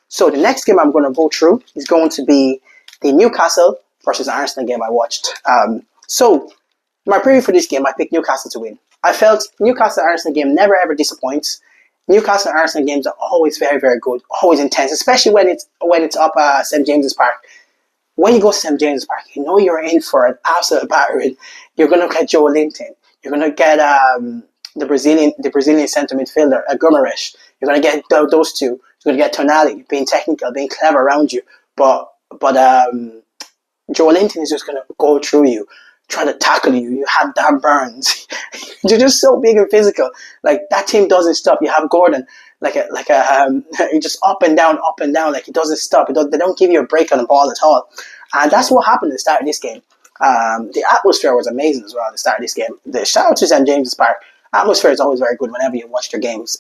So the next game I'm going to go through is going to be the Newcastle versus Arsenal game I watched. So my preview for this game, I picked Newcastle to win. I felt Newcastle Arsenal game never ever disappoints. Newcastle Arsenal games are always very, very good, always intense, especially when it's up St James's Park. When you go to St James's Park, you know you're in for an absolute battering. You're going to get Joe Linton. You're going to get the Brazilian centre midfielder, Guimaraes. You're going to get those two. You're going to get Tonali being technical, being clever around you. But Joe Linton is just going to go through you, trying to tackle you. You have Dan Burns. You're just so big and physical. Like, that team doesn't stop. You have Gordon, just up and down. Like, he doesn't stop. They don't give you a break on the ball at all. And that's what happened at the start of this game. The atmosphere was amazing as well at the start of this game. The shout out to St James's Park. Atmosphere is always very good whenever you watch their games.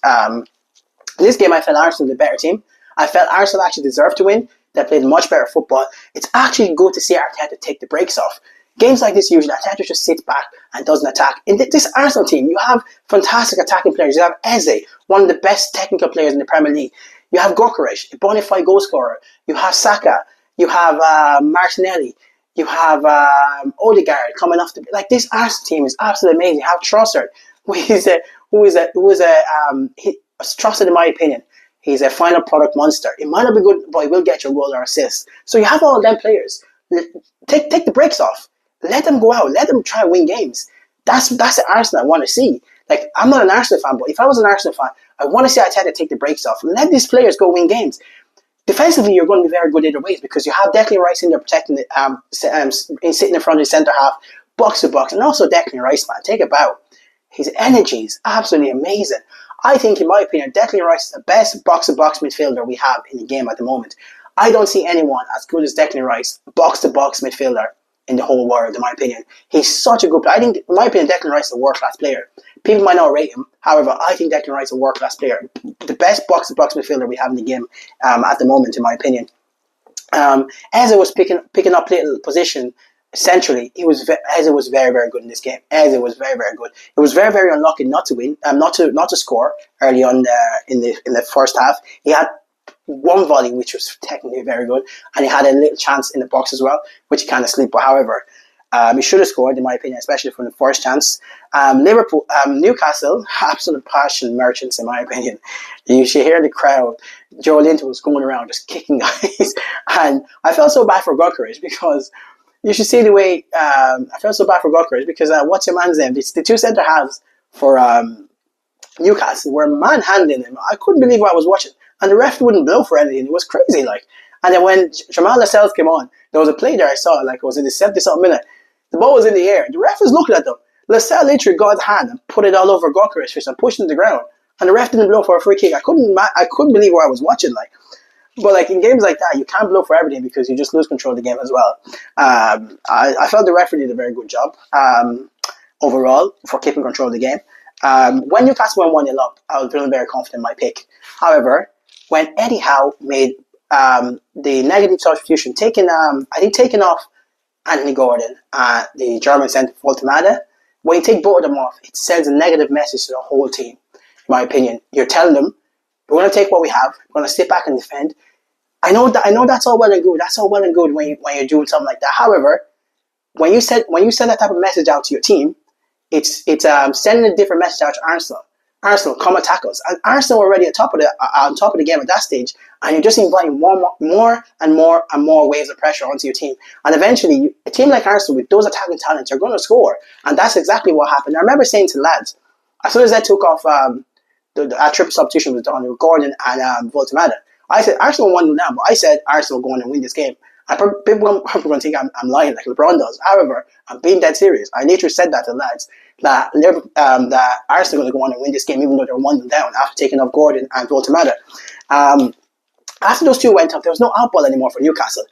This game, I felt Arsenal the better team. I felt Arsenal actually deserved to win. They played much better football. It's actually good to see Arteta take the breaks off. Games like this, usually Arteta just sits back and doesn't attack. In this Arsenal team, you have fantastic attacking players. You have Eze, one of the best technical players in the Premier League. You have Gyökeres, a bona fide goal scorer. You have Saka. You have Martinelli. You have Odegaard coming off the... Like, this Arsenal team is absolutely amazing. You have Trossard, Trossard, in my opinion, he's a final product monster. It might not be good, but he will get your goal or assist. So you have all of them players. Take the breaks off. Let them go out. Let them try and win games. That's the Arsenal I want to see. Like, I'm not an Arsenal fan, but if I was an Arsenal fan, I want to see Arteta take the breaks off. Let these players go win games. Defensively, you're going to be very good either ways because you have Declan Rice in there protecting sitting in front of the centre half, box to box, and also Declan Rice, man. Take a bow. His energy is absolutely amazing. I think, in my opinion, Declan Rice is the best box-to-box midfielder we have in the game at the moment. I don't see anyone as good as Declan Rice, box-to-box midfielder, in the whole world, in my opinion. He's such a good player. I think, in my opinion, Declan Rice is a world-class player. People might not rate him. However, I think Declan Rice is a world-class player. The best box-to-box midfielder we have in the game at the moment, in my opinion. Eze was picking up little position centrally. Eze was very, very good in this game. Eze was very, very good. It was very, very unlucky not to win, not to score early on in the first half. He had one volley, which was technically very good, and he had a little chance in the box as well, which he kind of slipped. But however, he should have scored, in my opinion, especially from the first chance. Newcastle, absolute passion merchants, in my opinion. You should hear the crowd. Joe Linton was going around just kicking guys, and I felt so bad for Gyökeres because you should see the way I felt so bad for Gyökeres because what's your man's name? It's the two centre halves for Newcastle were manhandling him. I couldn't believe what I was watching. And the ref wouldn't blow for anything. It was crazy, like. And then when Jamal Lascelles came on, there was a play there I saw, like it was in the 70-something minute. The ball was in the air. The ref was looking at them. Lascelles literally got his hand and put it all over Gyökeres and pushed him to the ground. And the ref didn't blow for a free kick. I couldn't believe what I was watching, like. But like in games like that, you can't blow for everything because you just lose control of the game as well. I felt the referee did a very good job overall for keeping control of the game. When Newcastle went 1-0 up, I was feeling very confident in my pick. However, when Eddie Howe made the negative substitution, taking off Anthony Gordon, the German centre Voltemade, when you take both of them off, it sends a negative message to the whole team, in my opinion. You're telling them, we're going to take what we have, we're going to sit back and defend. I know that's all well and good. That's all well and good when you're doing something like that. However, when you send that type of message out to your team, it's sending a different message out to Arsenal. Arsenal, come attack us. And Arsenal were already on top of the game at that stage, and you're just inviting more and more waves of pressure onto your team. And eventually, a team like Arsenal with those attacking talents are going to score, and that's exactly what happened. I remember saying to the lads, as soon as I took off the triple substitution was done with Gordon and Voltemade, I said Arsenal won now, but I said Arsenal going to win this game. And people are going to think I'm lying like LeBron does. However, I'm being dead serious. I literally said that to the lads, that Arsenal are going to go on and win this game even though they're 1-0 down after taking off Gordon and Voltemade. After those two went up, there was no outball anymore for Newcastle.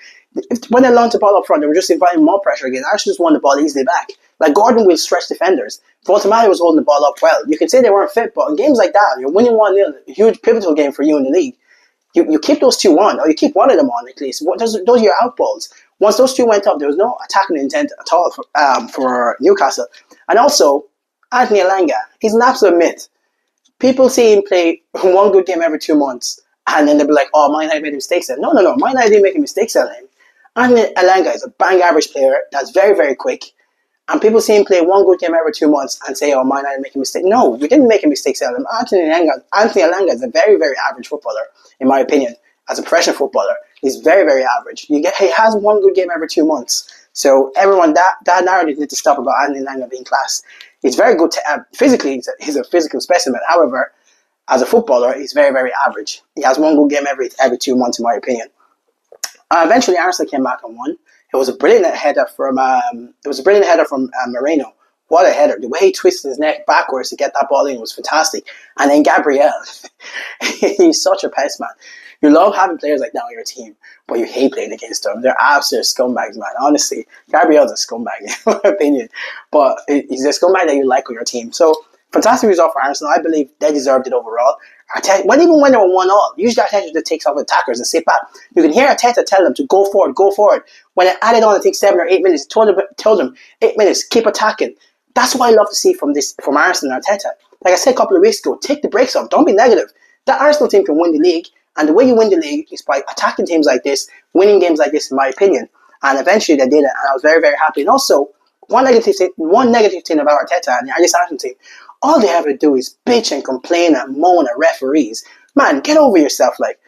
When they launched the ball up front, they were just inviting more pressure again. Arsenal just won the ball easily back. Like Gordon will stretch defenders. Voltemade was holding the ball up well. You can say they weren't fit, but in games like that, you're winning 1-0, a huge pivotal game for you in the league. You keep those two on, or you keep one of them on at least. Those are your outballs. Once those two went up, there was no attacking intent at all for Newcastle. And also, Anthony Elanga, he's an absolute myth. People see him play one good game every 2 months, And then they'll be like, oh, Man United made a mistake selling. No, Man United didn't make a mistake selling him. Anthony Elanga is a bang average player that's very, very quick. And people see him play one good game every 2 months and say, oh, Man United make a mistake. No, we didn't make a mistake selling him. Anthony Elanga is a very, very average footballer, in my opinion. As a professional footballer, he's very, very average. He has one good game every 2 months. So everyone, that narrative needs to stop about Anthony Elanga being class. He's very good physically. He's a physical specimen. However, as a footballer, he's very, very average. He has one good game every 2 months, in my opinion. Eventually, Arsenal came back and won. It was a brilliant header from Moreno. What a header! The way he twisted his neck backwards to get that ball in was fantastic. And then Gabriel, he's such a pest, man. You love having players like that on your team, but you hate playing against them. They're absolute scumbags, man. Honestly, Gabriel's a scumbag, in my opinion. But he's a scumbag that you like on your team. So, fantastic result for Arsenal. I believe they deserved it overall. Arteta, even when they were 1-1, usually Arteta just takes off the attackers and sit back. You can hear Arteta tell them to go forward, go forward. When it added on, I think 7 or 8 minutes, told them 8 minutes, keep attacking. That's what I love to see from Arsenal and Arteta. Like I said a couple of weeks ago, take the brakes off. Don't be negative. That Arsenal team can win the league, and the way you win the league is by attacking teams like this, winning games like this, in my opinion. And eventually they did it, and I was very, very happy. And also, one negative thing about Arteta and this Arsenal team, all they have to do is bitch and complain and moan at referees. Man, get over yourself. Like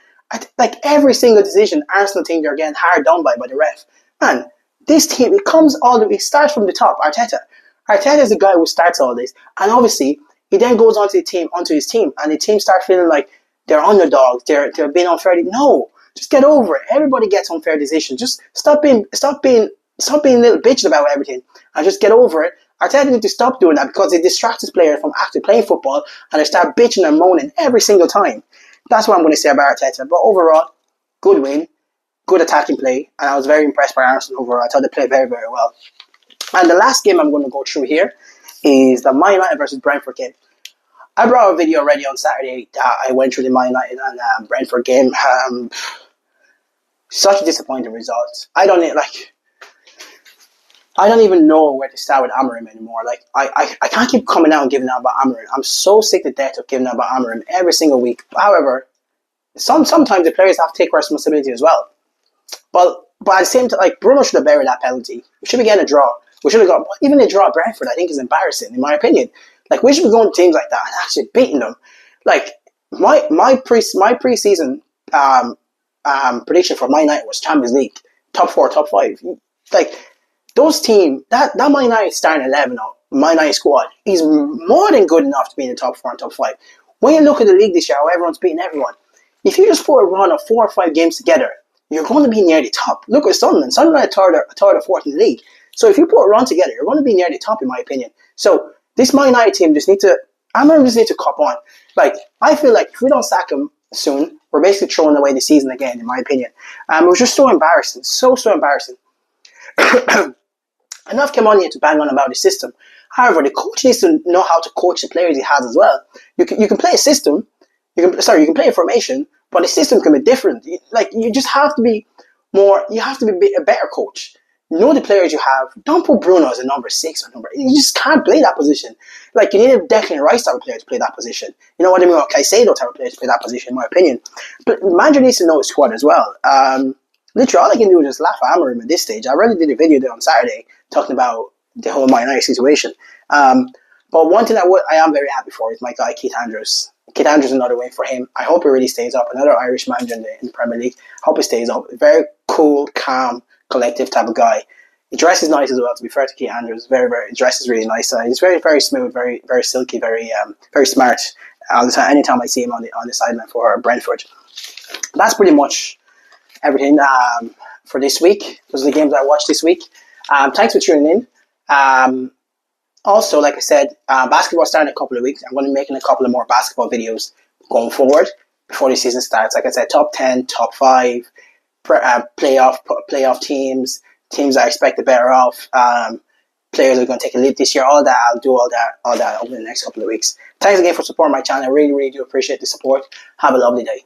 every single decision, Arsenal team, they're getting hard done by the ref. Man, this team, it starts from the top. Arteta is the guy who starts all this, and obviously he then goes onto his team, and the team start feeling like they're underdogs. They're being unfairly. No, just get over it. Everybody gets unfair decisions. Just stop being a little bitch about everything, and just get over it. Arteta needs to stop doing that because it distracts his players from actually playing football, and they start bitching and moaning every single time. That's what I'm going to say about Arteta. But overall, good win, good attacking play, and I was very impressed by Arsenal overall. I thought they played very, very well. And the last game I'm going to go through here is the Man United versus Brentford game. I brought a video already on Saturday that I went through the Man United and Brentford game. Such a disappointing result. I don't even know where to start with Amorim anymore. Like I can't keep coming out and giving out about Amorim. I'm so sick to death of giving out about Amorim every single week. However, sometimes the players have to take responsibility as well. But at the same time, like Bruno should have buried that penalty. We should be getting a draw. We should have got even a draw at Brentford. I think is embarrassing in my opinion. Like we should be going to teams like that and actually beating them. Like my pre-season prediction for Man United was Champions League, top 4, top 5. Like those teams, that Man United starting 11 or Man United squad is more than good enough to be in the top 4 and top 5. When you look at the league this year, how everyone's beating everyone. If you just put a run of 4 or 5 games together, you're going to be near the top. Look at Sunderland. Sunderland are third or fourth in the league. So if you put a run together, you're going to be near the top, in my opinion. So this Man United team just need to cop on. Like I feel like if we don't sack him soon, we're basically throwing away the season again, in my opinion. It was just so embarrassing, so embarrassing. Enough came on here to bang on about the system. However, the coach needs to know how to coach the players he has as well. You can play a system, you can play a formation, but the system can be different. You just have to be more. You have to be a better coach. Know the players you have. Don't put Bruno as a number 6 or number. You just can't play that position. Like you need a Declan Rice type of player to play that position. You know what I mean? Or Caicedo type of player to play that position, in my opinion. But the manager needs to know his squad as well. Literally, all I can do is just laugh at Amorim at this stage. I already did a video there on Saturday talking about the whole Man United situation. But one thing I am very happy for is my guy Keith Andrews. Keith Andrews is another win for him. I hope he really stays up. Another Irish manager in the Premier League. Hope he stays up. Very cool, calm, collective type of guy. He dresses nice as well. To be fair to Keith Andrews, he dresses really nice. He's very, very smooth, very, very silky, very smart. Anytime I see him on the sideline for Brentford, that's pretty much everything for this week. Those are the games I watched this week. Thanks for tuning in. Also, like I said, basketball starting in a couple of weeks. I'm going to be making a couple of more basketball videos going forward before the season starts. Like I said, top 10, top 5, playoff teams that I expect to better off. Players are going to take a leap this year. All that, I'll do all that over the next couple of weeks. Thanks again for supporting my channel. I really, really do appreciate the support. Have a lovely day.